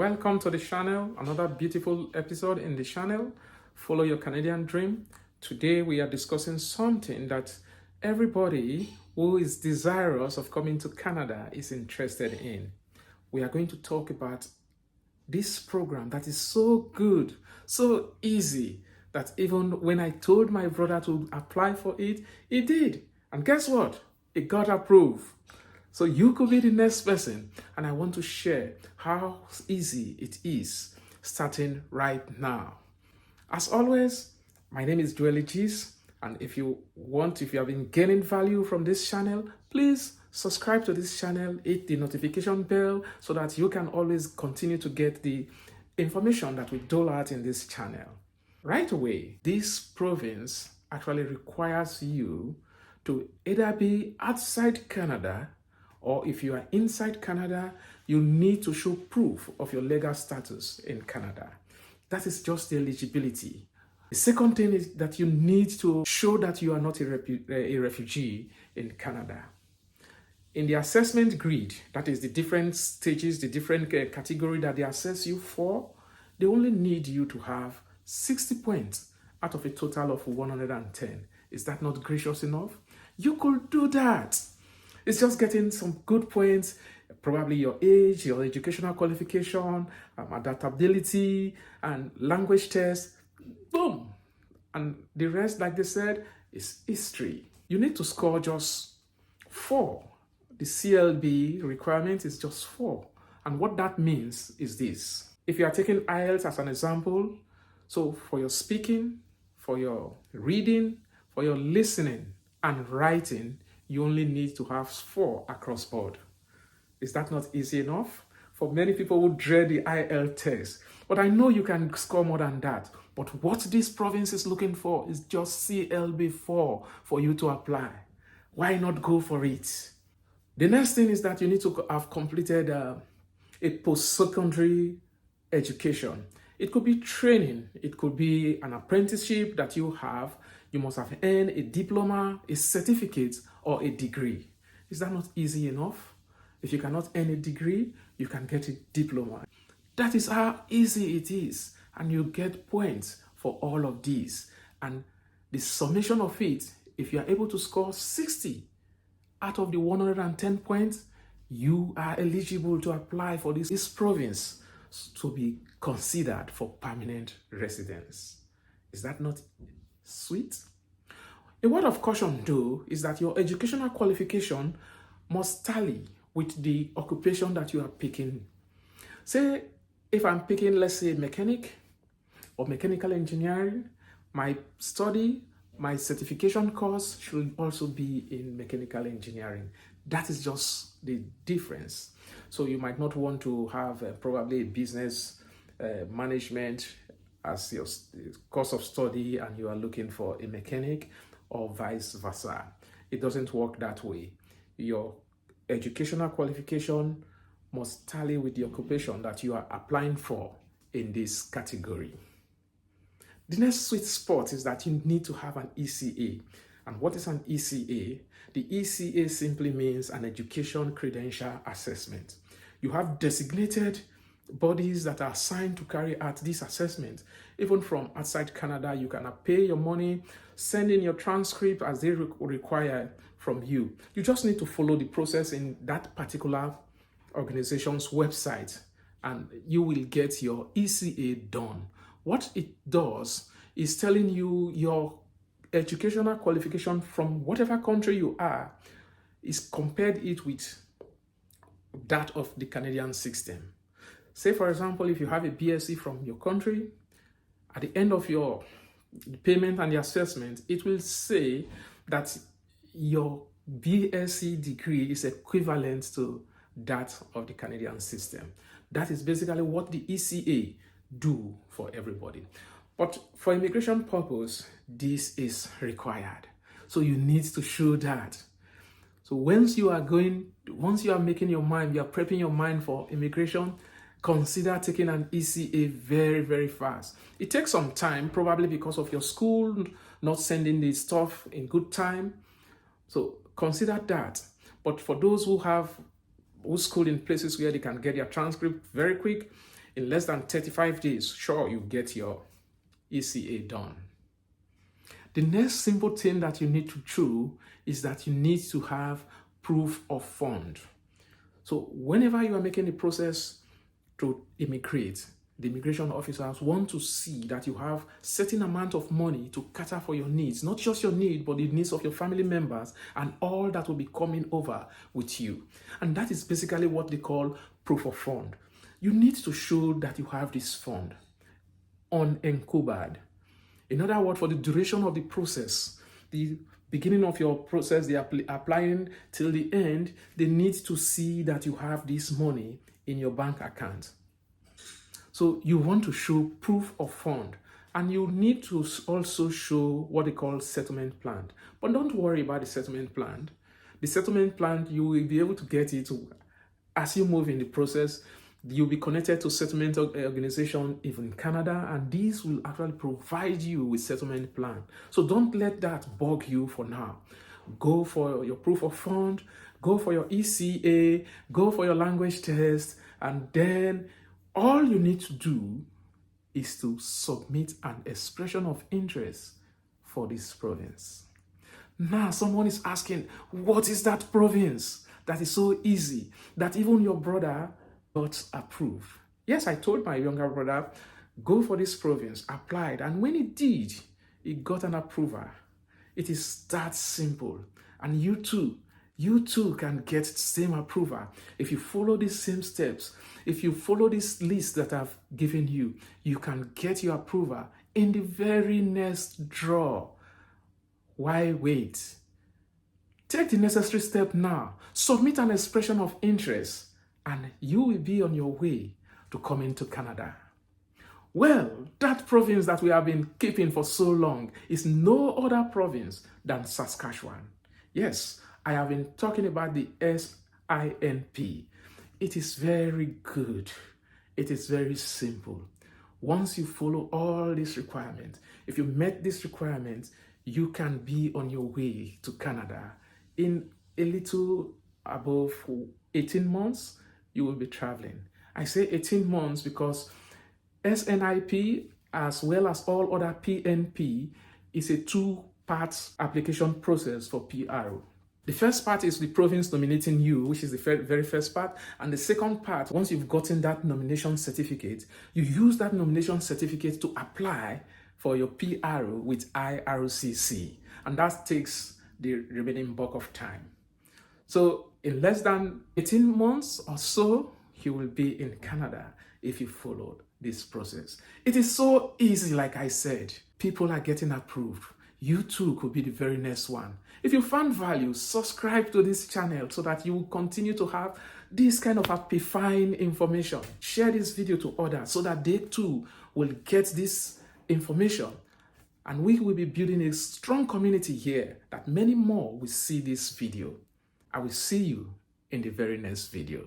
Welcome to the channel, another beautiful episode in the channel. Follow your Canadian dream. Today we are discussing something that everybody who is desirous of coming to Canada is interested in. We are going to talk about this program that is so good, so easy, that even when I told my brother to apply for it, he did. And guess what? It got approved. So you could be the next person, and I want to share how easy it is starting right now. As always, my name is Joel Gis, and if you have been gaining value from this channel, please subscribe to this channel, hit the notification bell so that you can always continue to get the information that we dole out in this channel. Right away, this province actually requires you to either be outside Canada, or if you are inside Canada, you need to show proof of your legal status in Canada. That is just the eligibility. The second thing is that you need to show that you are not a refugee in Canada. In the assessment grid, that is the different stages, the different category that they assess you for, they only need you to have 60 points out of a total of 110. Is that not gracious enough? You could do that. It's just getting some good points, probably your age, your educational qualification, adaptability, and language test. Boom! And the rest, like they said, is history. You need to score just 4. The CLB requirement is just 4. And what that means is this. If you are taking IELTS as an example, so for your speaking, for your reading, for your listening and writing, you only need to have 4 across board. Is that not easy enough? For many people who dread the IELTS test. But I know you can score more than that. But what this province is looking for is just CLB 4 for you to apply. Why not go for it? The next thing is that you need to have completed a post-secondary education. It could be training. It could be an apprenticeship that you have. You must have earned a diploma, a certificate, or a degree. Is that not easy enough? If you cannot earn a degree, you can get a diploma. That is how easy it is. And you get points for all of these. And the summation of it, if you are able to score 60 out of the 110 points, you are eligible to apply for this province to be considered for permanent residence. Is that not sweet? A word of caution, though, is that your educational qualification must tally with the occupation that you are picking. Say, if I'm picking, let's say, mechanic or mechanical engineering, my certification course should also be in mechanical engineering. That is just the difference. So you might not want to have probably a business management as your course of study and you are looking for a mechanic, or vice versa. It doesn't work that way. Your educational qualification must tally with the occupation that you are applying for in this category. The next sweet spot is that you need to have an ECA. And what is an ECA? The ECA simply means an education credential assessment. You have designated bodies that are assigned to carry out this assessment. Even from outside Canada, you can pay your money, send in your transcript as they require from you. You just need to follow the process in that particular organization's website and you will get your ECA done. What it does is telling you your educational qualification from whatever country you are, is compared it with that of the Canadian system. Say, for example, if you have a BSc from your country, at the end of your payment and the assessment, it will say that your BSc degree is equivalent to that of the Canadian system. That is basically what the ECA do for everybody. But for immigration purpose, this is required. So you need to show that. So once you are making your mind, you are prepping your mind for immigration, consider taking an ECA very, very fast. It takes some time, probably because of your school not sending the stuff in good time. So consider that. But for those who school in places where they can get their transcript very quick, In less than 35 days, sure, you get your ECA done. The next simple thing that you need to do is that you need to have proof of fund. So whenever you are making the process to immigrate, the immigration officers want to see that you have certain amount of money to cater for your needs, not just your need, but the needs of your family members and all that will be coming over with you. And that is basically what they call proof of fund. You need to show that you have this fund unencumbered. In other words, for the duration of the process, the beginning of your process, they are applying till the end, they need to see that you have this money in your bank account. So you want to show proof of fund, and you need to also show what they call settlement plan. But don't worry about the settlement plan. The settlement plan, you will be able to get it as you move in the process. You'll be connected to settlement organization even in Canada, and these will actually provide you with settlement plan. So don't let that bug you for now. Go for your proof of fund, go for your ECA, go for your language test, and then all you need to do is to submit an expression of interest for this province. Now, someone is asking, what is that province that is so easy that even your brother got approved? Yes, I told my younger brother, go for this province, applied, and when he did, he got an approval. It is that simple. And you too can get the same approval. If you follow these same steps, if you follow this list that I've given you, you can get your approval in the very next draw. Why wait? Take the necessary step now. Submit an expression of interest, and you will be on your way to coming to Canada. Well, that province that we have been keeping for so long is no other province than Saskatchewan. Yes, I have been talking about the SINP. It is very good. It is very simple. Once you follow all these requirements, if you met these requirements, you can be on your way to Canada. In a little above 18 months, you will be traveling. I say 18 months because SNIP, as well as all other PNP, is a two-part application process for PRO. The first part is the province nominating you, which is the very first part. And the second part, once you've gotten that nomination certificate, you use that nomination certificate to apply for your PRO with IRCC. And that takes the remaining bulk of time. So in less than 18 months or so, you will be in Canada if you followed this process. It is so easy, like I said. People are getting approved. You too could be the very next one. If you found value, subscribe to this channel so that you will continue to have this kind of amplifying information. Share this video to others so that they too will get this information. And we will be building a strong community here that many more will see this video. I will see you in the very next video.